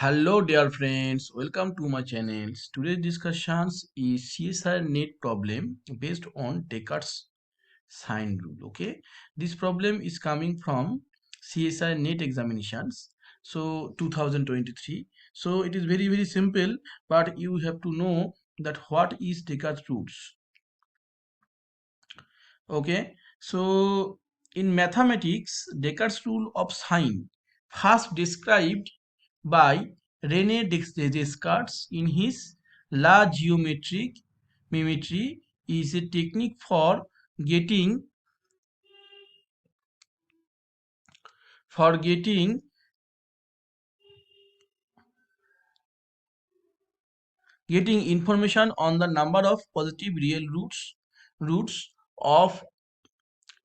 Hello dear friends, welcome to my channel. Today's discussions is CSIR NET problem based on Descartes sign rule. Okay, this problem is coming from CSIR NET examinations. So 2023. So it is very simple, but you have to know that what is Descartes rules. Okay, so in mathematics, Descartes rule of sign first described by Rene Descartes in his La Geometric Mimicry is a technique for getting for getting getting information on the number of positive real roots of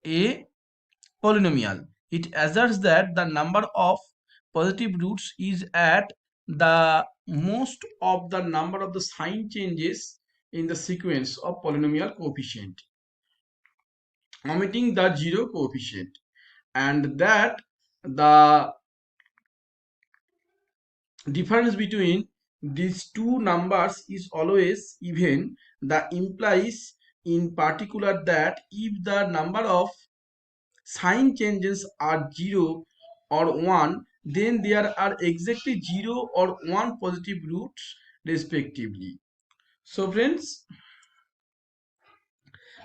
a polynomial. It asserts that the number of positive roots is at the most of the number of the sign changes in the sequence of polynomial coefficient, omitting the zero coefficient, and that the difference between these two numbers is always even. That implies in particular that if the number of sign changes are 0 or 1, then there are exactly 0 or 1 positive roots respectively. So friends,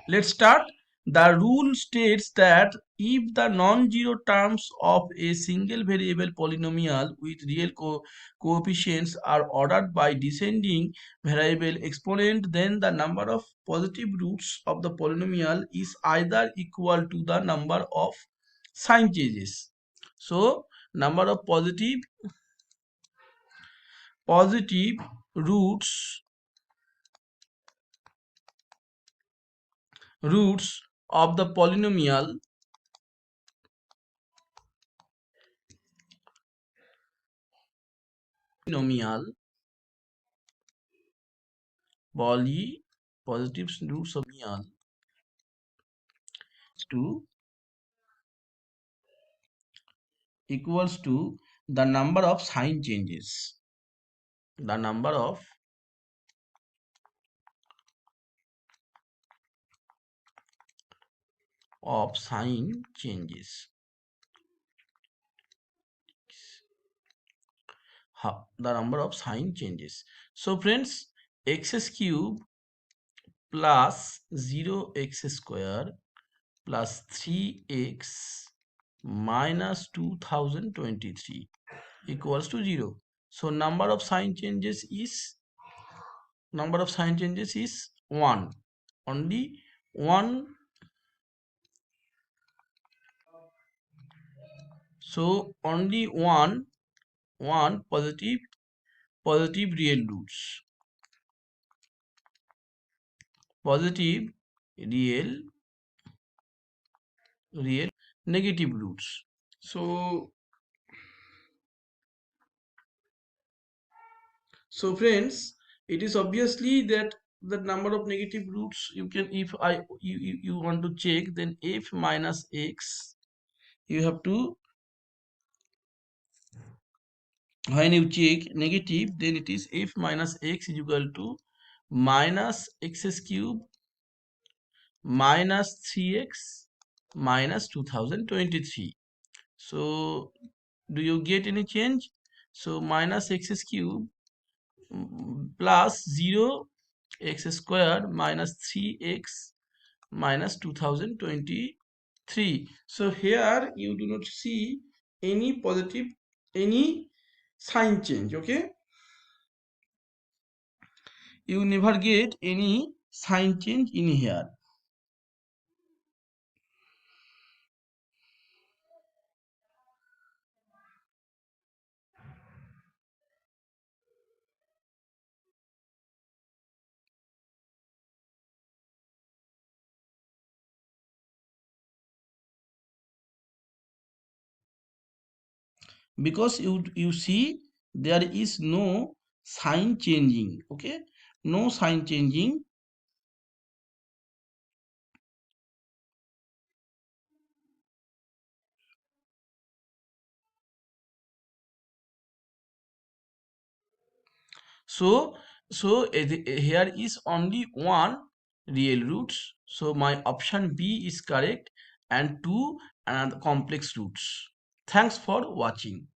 let's start. The rule states that if the non-zero terms of a single variable polynomial with real coefficients are ordered by descending variable exponent, then the number of positive roots of the polynomial is either equal to the number of sign changes. So number of positive roots of the polynomial positive roots of polynomial to equals to the number of sign changes. The number of sign changes. The number of sign changes. So friends, x cube plus 0x square plus 3x minus 2023 equals to 0. So number of sign changes is 1. Only one. So only one positive real roots, positive real negative roots. So friends, it is obviously that the number of negative roots you can, if you want to check, then f minus x, you have to, when you check negative, then it is f minus x is equal to minus x cube minus 3x minus 2023. So do you get any change? So minus x cube plus 0 x square minus 3x minus 2023. So here you do not see any sign change. Okay, you never get any sign change in here. Because you see there is no sign changing. Okay, no sign changing. So here is only one real roots, so my option B is correct, and two another complex roots. Thanks for watching.